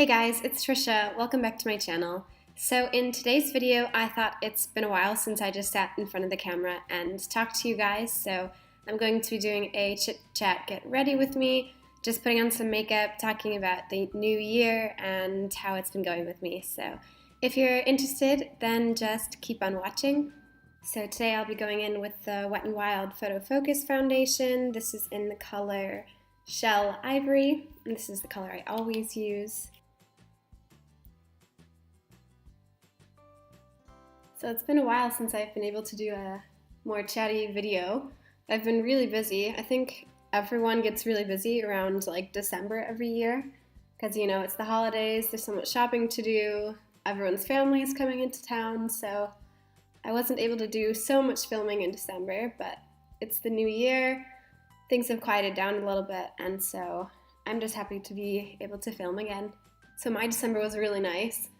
Hey guys, it's Trisha. Welcome back to my channel. So in today's video, I thought it's been a while since I just sat in front of the camera and talked to you guys, so I'm going to be doing a chit chat get ready with me, just putting on some makeup, talking about the new year and how it's been going with me. So if you're interested, then just keep on watching. So today I'll be going in with the Wet n Wild Photo Focus Foundation. This is in the color Shell Ivory, and this is the color I always use. So it's been a while since I've been able to do a more chatty video. I've been really busy. I think everyone gets really busy around like December every year because, you know, it's the holidays, there's so much shopping to do, everyone's family is coming into town, so I wasn't able to do so much filming in December, but it's the new year, things have quieted down a little bit, and so I'm just happy to be able to film again. So my December was really nice.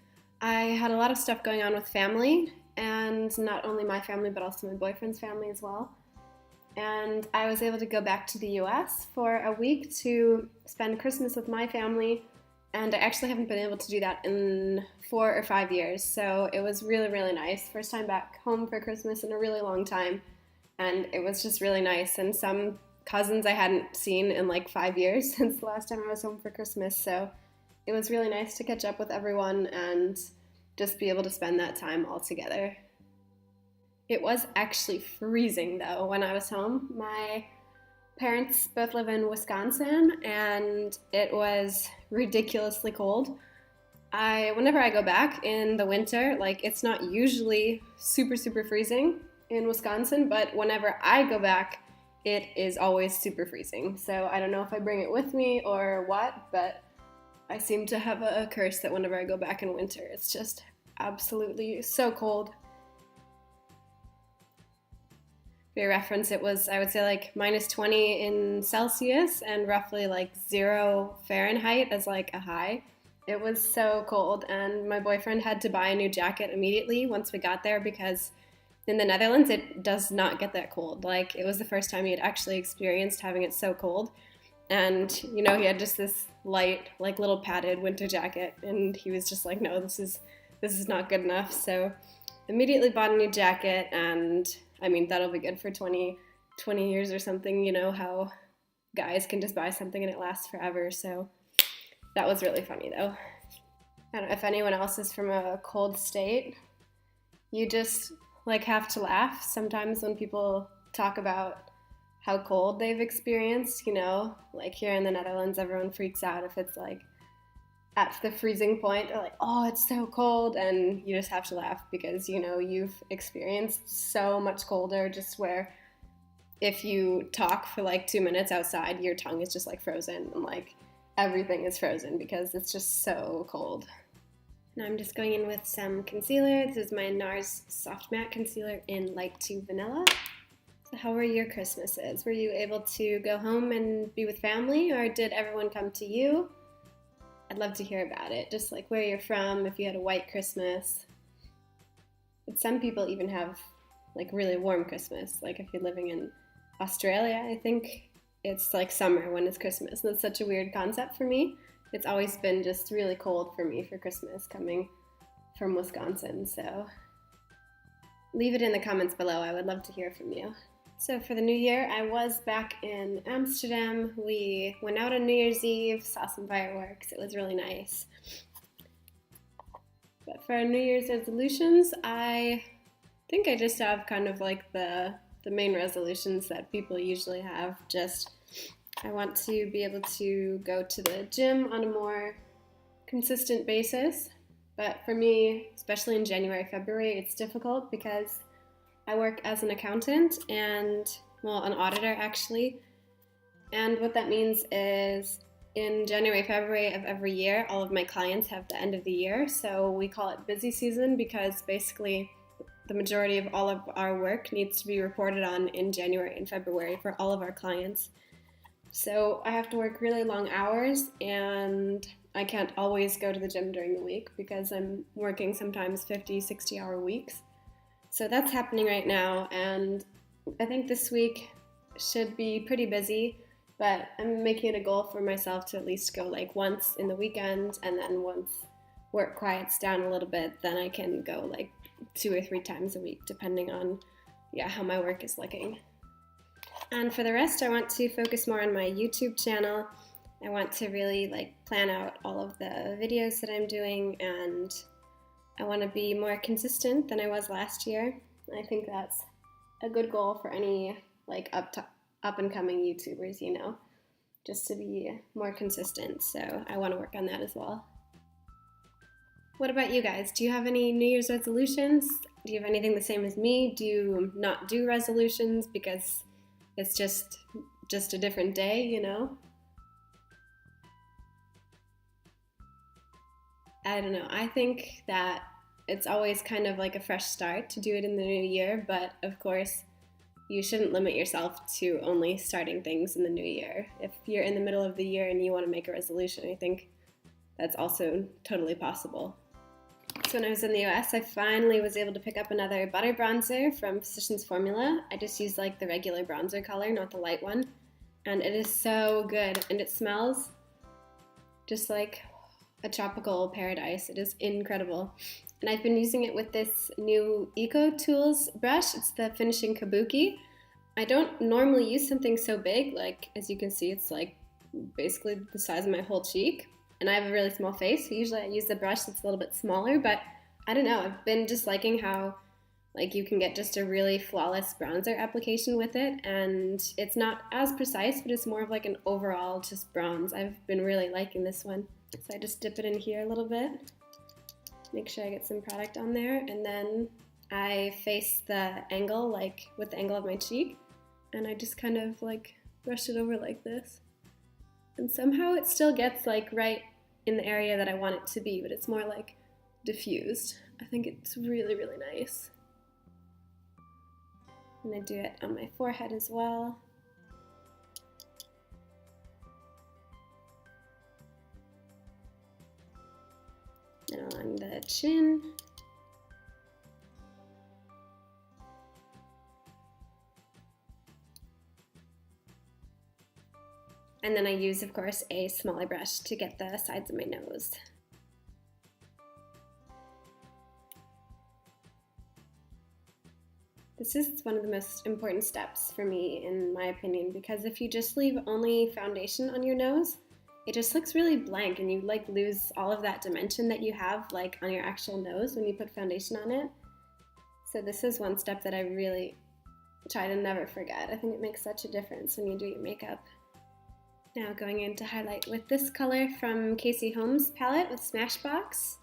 I had a lot of stuff going on with family, and not only my family but also my boyfriend's family as well. And I was able to go back to the US for a week to spend Christmas with my family, and I actually haven't been able to do that in 4 or 5 years, so it was really, really nice. First time back home for Christmas in a really long time, and it was just really nice. And some cousins I hadn't seen in like 5 years since the last time I was home for Christmas, so it was really nice to catch up with everyone and just be able to spend that time all together. It was actually freezing though when I was home. My parents both live in Wisconsin and it was ridiculously cold. Whenever I go back in the winter, like it's not usually super freezing in Wisconsin, but whenever I go back, it is always super freezing. So I don't know if I bring it with me or what, but I seem to have a curse that whenever I go back in winter, it's just absolutely so cold. For your reference, it was, I would say, like -20 in Celsius and roughly like 0 Fahrenheit as like a high. It was so cold, and my boyfriend had to buy a new jacket immediately once we got there because in the Netherlands, it does not get that cold. Like, it was the first time he had actually experienced having it so cold. And, you know, he had just this light, like little padded winter jacket, and he was just like, no, this is not good enough. So immediately bought a new jacket, and I mean, that'll be good for 20 years or something, you know, how guys can just buy something and it lasts forever. So that was really funny though. I don't know if anyone else is from a cold state. You just like have to laugh sometimes when people talk about how cold they've experienced, you know, like here in the Netherlands, everyone freaks out if it's like at the freezing point. They're like, oh, it's so cold, and you just have to laugh because, you know, you've experienced so much colder, just where if you talk for like 2 minutes outside, your tongue is just like frozen and like everything is frozen because it's just so cold. Now I'm just going in with some concealer. This is my NARS Soft Matte Concealer in Light to Vanilla. So how were your Christmases? Were you able to go home and be with family, or did everyone come to you? I'd love to hear about it, just like where you're from, if you had a white Christmas. But some people even have like really warm Christmas, like if you're living in Australia, I think it's like summer when it's Christmas. That's such a weird concept for me. It's always been just really cold for me for Christmas coming from Wisconsin, so leave it in the comments below. I would love to hear from you. So for the new year, I was back in Amsterdam. We went out on New Year's Eve, saw some fireworks. It was really nice. But for New Year's resolutions, I think I just have kind of like the main resolutions that people usually have. Just I want to be able to go to the gym on a more consistent basis. But for me, especially in January, February, it's difficult because I work as an accountant and, well, an auditor actually. And what that means is in January, February of every year, all of my clients have the end of the year. So we call it busy season because basically the majority of all of our work needs to be reported on in January and February for all of our clients. So I have to work really long hours, and I can't always go to the gym during the week because I'm working sometimes 50, 60-hour weeks. So that's happening right now, and I think this week should be pretty busy. But I'm making it a goal for myself to at least go like once in the weekend, and then once work quiets down a little bit, then I can go like 2 or 3 times a week, depending on how my work is looking. And for the rest, I want to focus more on my YouTube channel. I want to really like plan out all of the videos that I'm doing, and I want to be more consistent than I was last year. I think that's a good goal for any like up and coming YouTubers, you know, just to be more consistent. So I want to work on that as well. What about you guys? Do you have any New Year's resolutions? Do you have anything the same as me? Do you not do resolutions because it's just a different day, you know? I don't know. I think that it's always kind of like a fresh start to do it in the new year, but of course, you shouldn't limit yourself to only starting things in the new year. If you're in the middle of the year and you want to make a resolution, I think that's also totally possible. So when I was in the US, I finally was able to pick up another butter bronzer from Physicians Formula. I just used like the regular bronzer color, not the light one. And it is so good, and it smells just like a tropical paradise. It is incredible. And I've been using it with this new Ecotools brush. It's the Finishing Kabuki. I don't normally use something so big. Like, as you can see, it's like basically the size of my whole cheek. And I have a really small face, so usually I use the brush that's a little bit smaller, but I don't know. I've been just liking how like you can get just a really flawless bronzer application with it, and it's not as precise, but it's more of like an overall just bronze. I've been really liking this one. So I just dip it in here a little bit. Make sure I get some product on there, and then I face the angle, like with the angle of my cheek, and I just kind of like brush it over like this. And somehow it still gets like right in the area that I want it to be, but it's more like diffused. I think it's really, really nice. And I do it on my forehead as well. And along the chin. And then I use, of course, a smaller brush to get the sides of my nose. This is one of the most important steps for me, in my opinion, because if you just leave only foundation on your nose, it just looks really blank, and you like lose all of that dimension that you have like on your actual nose when you put foundation on it. So this is one step that I really try to never forget. I think it makes such a difference when you do your makeup. Now going in to highlight with this color from Casey Holmes palette with Smashbox.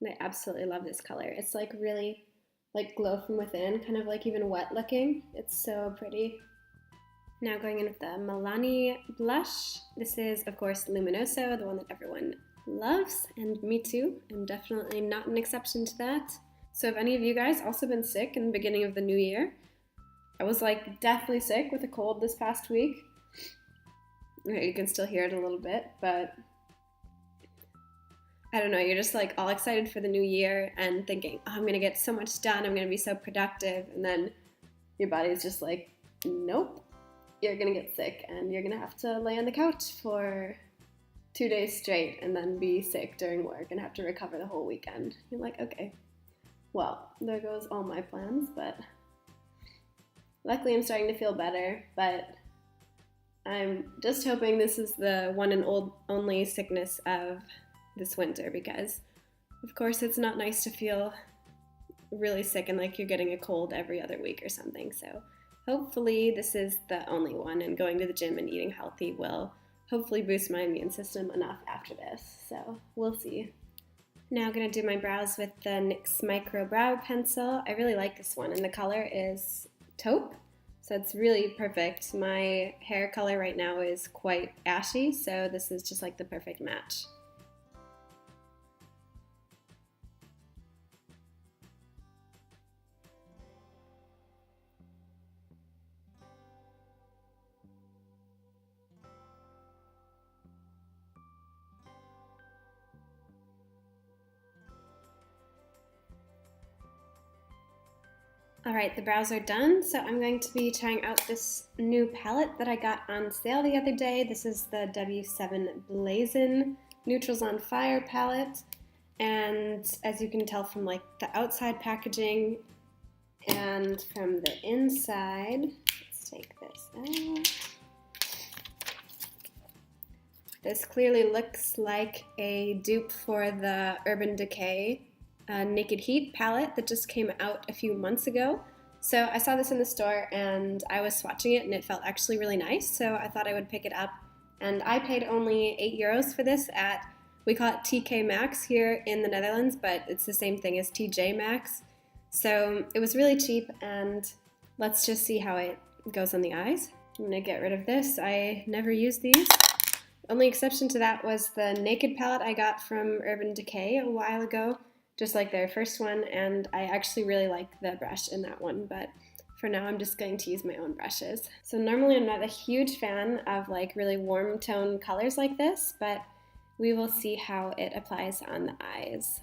And I absolutely love this color. It's like really like glow from within, kind of like even wet looking. It's so pretty. Now going in with the Milani blush. This is, of course, Luminoso, the one that everyone loves, and me too. I'm definitely not an exception to that. So have any of you guys also been sick in the beginning of the new year? I was like deathly sick with a cold this past week. Okay, you can still hear it a little bit, but I don't know, you're just like all excited for the new year and thinking, oh, I'm gonna get so much done, I'm gonna be so productive, and then your body's just like, nope, you're gonna get sick and you're gonna have to lay on the couch for 2 days straight and then be sick during work and have to recover the whole weekend. You're like, okay, well, there goes all my plans, but luckily I'm starting to feel better, but I'm just hoping this is the one and only sickness of this winter, because of course it's not nice to feel really sick and like you're getting a cold every other week or something. So hopefully this is the only one, and going to the gym and eating healthy will hopefully boost my immune system enough after this. So we'll see. Now I'm going to do my brows with the NYX Microbrow Pencil. I really like this one, and the color is taupe, so it's really perfect. My hair color right now is quite ashy, so this is just like the perfect match. Alright, the brows are done, so I'm going to be trying out this new palette that I got on sale the other day. This is the W7 Blazin Neutrals on Fire palette, and as you can tell from like the outside packaging and from the inside, let's take this out. This clearly looks like a dupe for the Urban Decay Naked Heat palette that just came out a few months ago. So I saw this in the store and I was swatching it and it felt actually really nice, so I thought I would pick it up. And I paid only €8 for this at, we call it TK Maxx here in the Netherlands, but it's the same thing as TJ Maxx. So it was really cheap, and let's just see how it goes on the eyes. I'm gonna get rid of this. I never use these. Only exception to that was the Naked palette I got from Urban Decay a while ago, just like their first one, and I actually really like the brush in that one, but for now I'm just going to use my own brushes. So normally I'm not a huge fan of like really warm tone colors like this, but we will see how it applies on the eyes.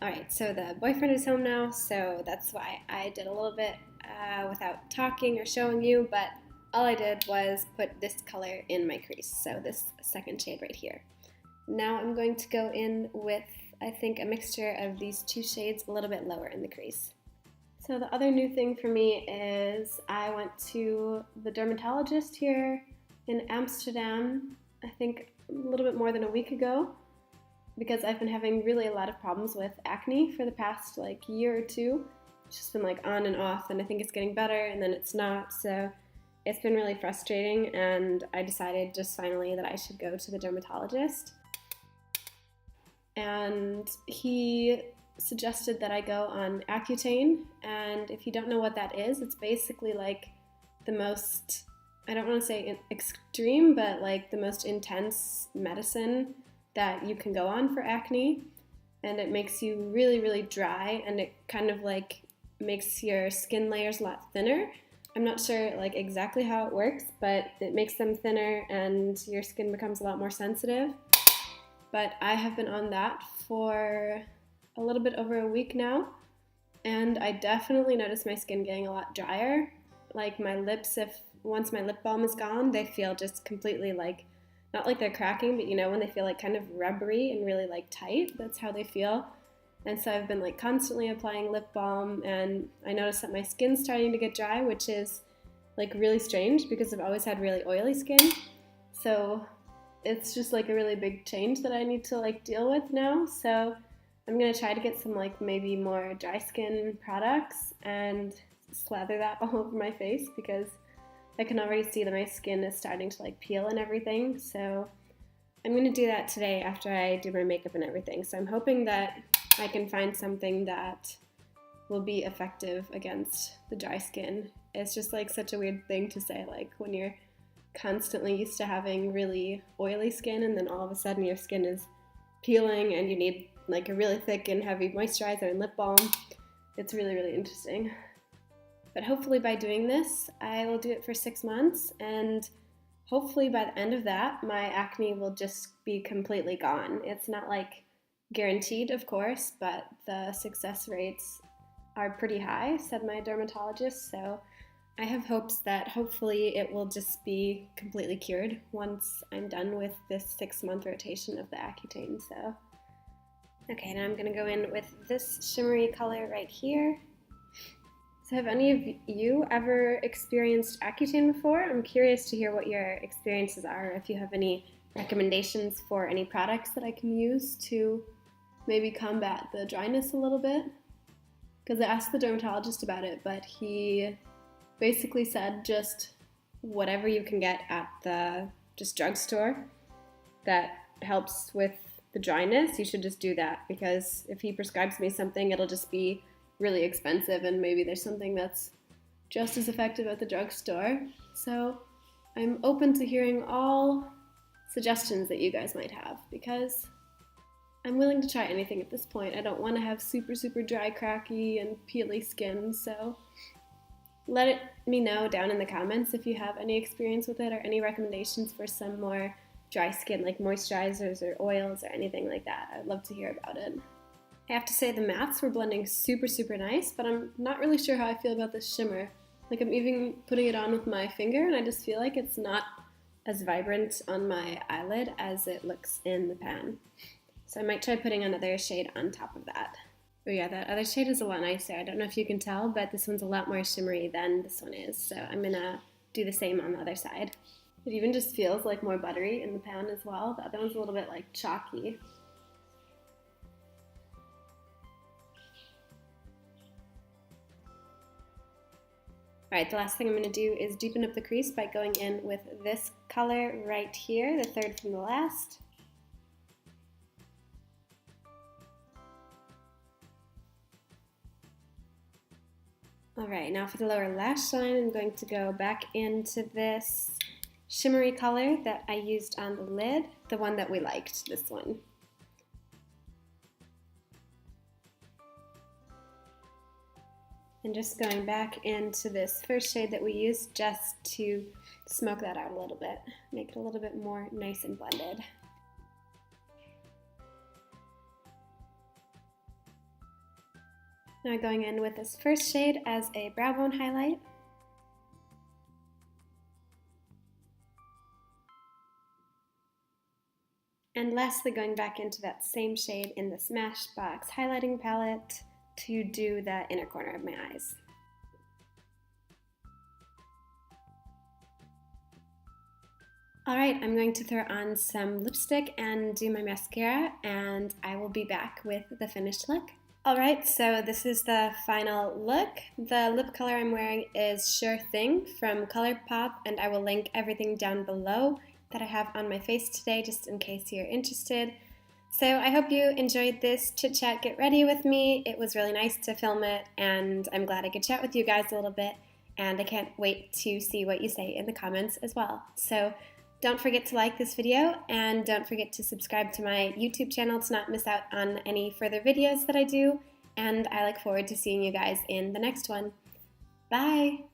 Alright, so the boyfriend is home now, so that's why I did a little bit without talking or showing you, but all I did was put this color in my crease, so this second shade right here. Now I'm going to go in with, I think, a mixture of these two shades a little bit lower in the crease. So the other new thing for me is I went to the dermatologist here in Amsterdam, I think a little bit more than a week ago, because I've been having really a lot of problems with acne for the past like year or two. It's just been like on and off, and I think it's getting better and then it's not, so it's been really frustrating, and I decided just finally that I should go to the dermatologist. And he suggested that I go on Accutane, and if you don't know what that is, it's basically like the most, I don't want to say extreme, but like the most intense medicine that you can go on for acne, and it makes you really, really dry, and it kind of like makes your skin layers a lot thinner. I'm not sure like exactly how it works, but it makes them thinner and your skin becomes a lot more sensitive. But I have been on that for a little bit over a week now, and I definitely notice my skin getting a lot drier. Like my lips, once my lip balm is gone, they feel just completely like, not like they're cracking, but you know when they feel like kind of rubbery and really like tight, that's how they feel. And so I've been like constantly applying lip balm, and I noticed that my skin's starting to get dry, which is like really strange because I've always had really oily skin. So it's just like a really big change that I need to like deal with now. So I'm gonna try to get some like maybe more dry skin products and slather that all over my face, because I can already see that my skin is starting to like peel and everything. So I'm gonna do that today after I do my makeup and everything. So I'm hoping that I can find something that will be effective against the dry skin. It's just like such a weird thing to say, like when you're constantly used to having really oily skin and then all of a sudden your skin is peeling and you need like a really thick and heavy moisturizer and lip balm. It's really, really interesting. But hopefully by doing this, I will do it for 6 months, and hopefully by the end of that, my acne will just be completely gone. It's not like guaranteed, of course, but the success rates are pretty high, said my dermatologist, so I have hopes that hopefully it will just be completely cured once I'm done with this 6-month rotation of the Accutane. So, okay, now I'm going to go in with this shimmery color right here. So have any of you ever experienced Accutane before? I'm curious to hear what your experiences are, if you have any recommendations for any products that I can use to maybe combat the dryness a little bit. Because I asked the dermatologist about it, but he basically said just whatever you can get at the just drugstore that helps with the dryness, you should just do that, because if he prescribes me something, it'll just be really expensive, and maybe there's something that's just as effective at the drugstore. So I'm open to hearing all suggestions that you guys might have, because I'm willing to try anything at this point. I don't want to have super, super dry, cracky, and peely skin, so let me know down in the comments if you have any experience with it or any recommendations for some more dry skin, like moisturizers or oils or anything like that. I'd love to hear about it. I have to say the mattes were blending super, super nice, but I'm not really sure how I feel about this shimmer. Like I'm even putting it on with my finger and I just feel like it's not as vibrant on my eyelid as it looks in the pan. So I might try putting another shade on top of that. Oh yeah, that other shade is a lot nicer. I don't know if you can tell, but this one's a lot more shimmery than this one is. So I'm gonna do the same on the other side. It even just feels like more buttery in the pan as well. The other one's a little bit like chalky. Alright, the last thing I'm going to do is deepen up the crease by going in with this color right here, the third from the last. Alright, now for the lower lash line, I'm going to go back into this shimmery color that I used on the lid, the one that we liked, this one. And just going back into this first shade that we used just to smoke that out a little bit, make it a little bit more nice and blended. Now going in with this first shade as a brow bone highlight. And lastly going back into that same shade in the Smashbox highlighting palette to do the inner corner of my eyes. Alright, I'm going to throw on some lipstick and do my mascara, and I will be back with the finished look. Alright, so this is the final look. The lip color I'm wearing is Sure Thing from Colourpop, and I will link everything down below that I have on my face today just in case you're interested. So I hope you enjoyed this chit chat get ready with me. It was really nice to film it, and I'm glad I could chat with you guys a little bit, and I can't wait to see what you say in the comments as well. So don't forget to like this video, and don't forget to subscribe to my YouTube channel to not miss out on any further videos that I do, and I look forward to seeing you guys in the next one. Bye!